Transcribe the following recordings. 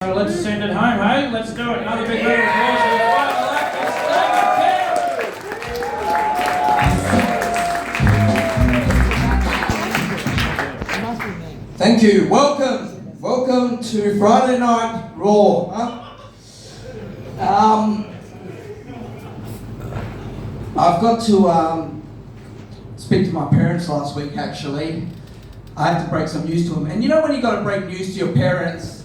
So let's send it home, hey? Let's do it. Another big round of applause for the final act. Thank you. Welcome to Friday Night Raw. I've got to speak to my parents last week. Actually, I had to break some news to them. And you know when you got to break news to your parents,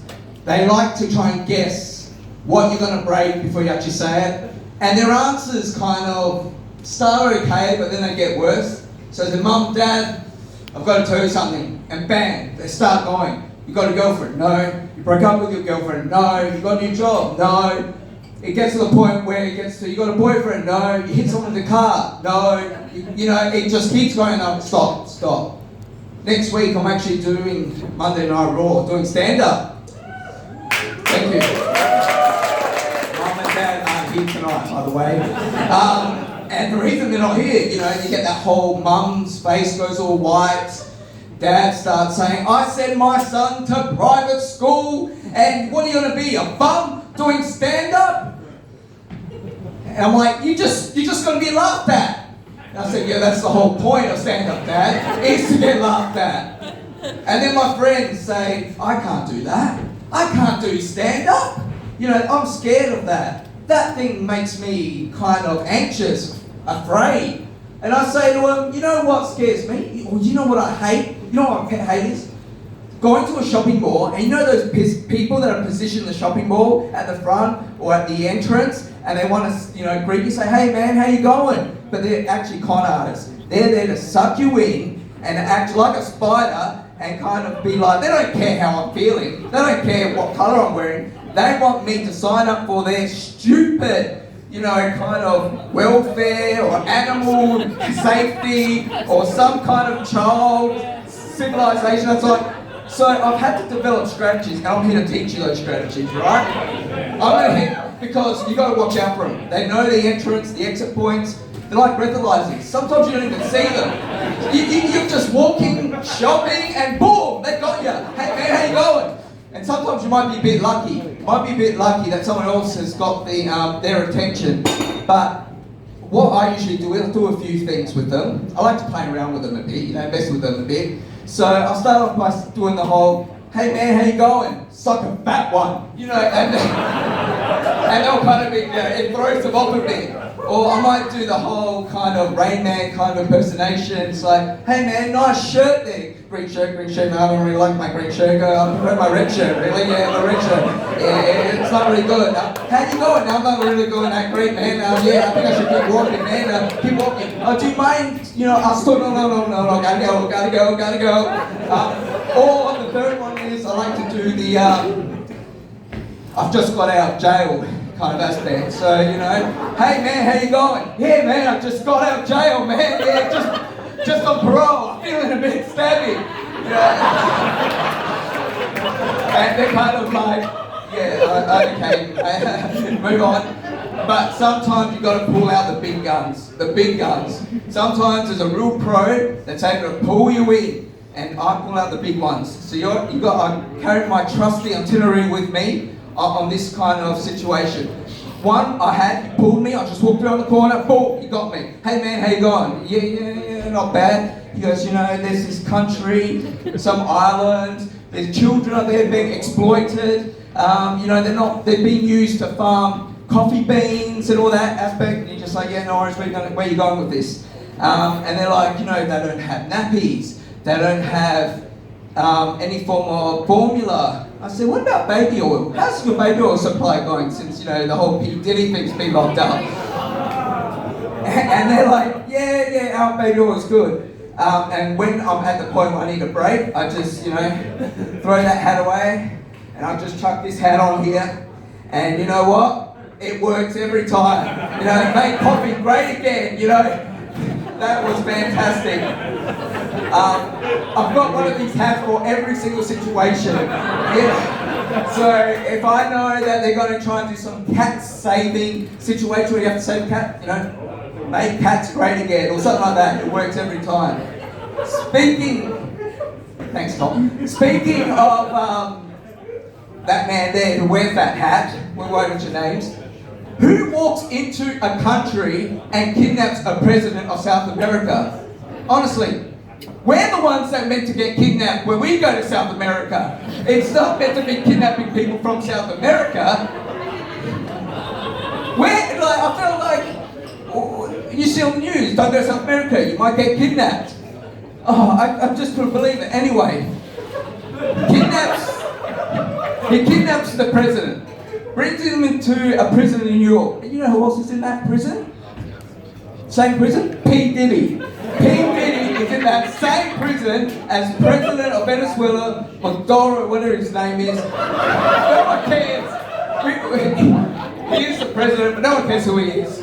they like to try and guess what you're going to break before you actually say it. And their answers kind of start okay, but then they get worse. So the mum, dad, I've got to tell you something. And bang, they start going. You got a girlfriend? No. You broke up with your girlfriend? No. You got a new job? No. It gets to the point where it gets to, you got a boyfriend? No. You hit someone in the car? No. You know, it just keeps going up. Stop. Next week I'm actually doing Monday Night Raw, doing stand-up. Thank you. Mum and Dad aren't here tonight, by the way. And the reason they're not here, you know, you get that whole mum's face goes all white. Dad starts saying, I send my son to private school, and what are you going to be, a bum doing stand-up? And I'm like, you just going to be laughed at. And I said, yeah, that's the whole point of stand-up, Dad, is to get laughed at. And then my friends say, I can't do that. I can't do stand-up. You know, I'm scared of that. That thing makes me kind of anxious, afraid. And I say to them, you know what scares me? Or you know what I hate? You know what my pet hate is? Going to a shopping mall, and you know those people that are positioned in the shopping mall at the front or at the entrance, and they want to, you know, greet you, say, hey man, how you going? But they're actually con artists. They're there to suck you in and act like a spider and kind of be like, they don't care how I'm feeling. They don't care what colour I'm wearing. They want me to sign up for their stupid, you know, kind of welfare or animal safety or some kind of child civilization. That's like, so I've had to develop strategies, and I'm here to teach you those strategies, right? I'm going to hit, because you got to watch out for them. They know the entrance, the exit points. They're like breathalyzers. Sometimes you don't even see them. You're just walking, shopping, and boom, they got you. Hey man, how you going? And sometimes you might be a bit lucky. You might be a bit lucky that someone else has got their attention. But what I usually do is I do a few things with them. I like to play around with them a bit, you know, mess with them a bit. So I'll start off by doing the whole, hey man, how you going? Suck a fat one. You know, and they'll kind of be, it throws them off a bit. Or I might do the whole kind of Rain Man kind of impersonation. It's like, hey man, nice shirt there. Green shirt. No, I don't really like my green shirt. I prefer my red shirt, really. Yeah, my red shirt. Yeah, it's not really good. How you going? I'm not really going that great, man. Yeah, I think I should keep walking, man. Keep walking. Do you mind, you know, I'll still, no, gotta go. Or the third one is, I like to do the, I've just got out of jail kind of aspect. So, you know, hey man, how you going? Yeah man, I just got out of jail, man. Yeah, just on parole. I'm feeling a bit stabby. You know? And they're kind of like, yeah, okay, move on. But sometimes you got to pull out the big guns. Sometimes there's a real pro that's able to pull you in, and I pull out the big ones. So I carry my trusty itinerary with me on this kind of situation. One, he pulled me, I just walked around the corner, boom, he got me. Hey man, how you going? Yeah, not bad. He goes, you know, there's this country, some island, there's children out there being exploited, you know, they're being used to farm coffee beans and all that aspect, and you're just like, yeah, no worries, where are you going with this? And they're like, you know, they don't have nappies, they don't have any form of formula. I said, what about baby oil? How's your baby oil supply going since, you know, the whole P. Diddy thing's been locked up? And they're like, yeah, our baby oil is good. And when I'm at the point where I need a break, I just, you know, throw that hat away, and I just chuck this hat on here. And you know what? It works every time. You know, make coffee great again, you know. That was fantastic. I've got one of these hats for every single situation. Yeah. So if I know that they're going to try and do some cat saving situation where you have to save a cat, you know, make cats great again or something like that. It works every time. Thanks Tom. Speaking of that man there who wears that hat, we won't mention names, who walks into a country and kidnaps a president of South America? Honestly, we're the ones that are meant to get kidnapped when we go to South America. It's not meant to be kidnapping people from South America. I feel like, you see on the news, don't go to South America, you might get kidnapped. Oh, I just couldn't believe it. Anyway, he kidnaps the president, brings him into a prison in New York. And you know who else is in that prison? Same prison? P. Diddy. P. Diddy is in that same prison as President of Venezuela, Maduro, whatever his name is. No one cares. He is the president, but no one cares who he is.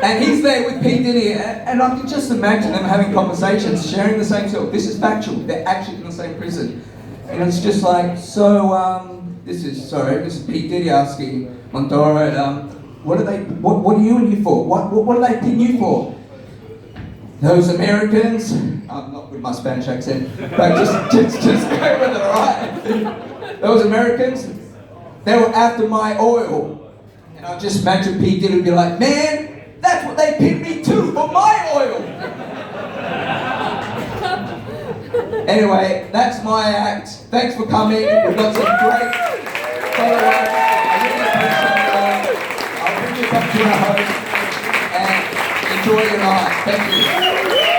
And he's there with P. Diddy, and I can just imagine them having conversations, sharing the same cell. This is factual. They're actually in the same prison. And it's just like, this is P. Diddy asking Maduro, what are you in here for? What are they picking you for? Those Americans, I'm not with my Spanish accent, but just go with it, alright? Those Americans, they were after my oil. And I just imagine P. Diddy would be like, man, that's what they picked me to, for my oil! Anyway, that's my act. Thanks for coming. We've got some great followers. I really appreciate it. I'll bring you back to our host and enjoy your night. Thank you.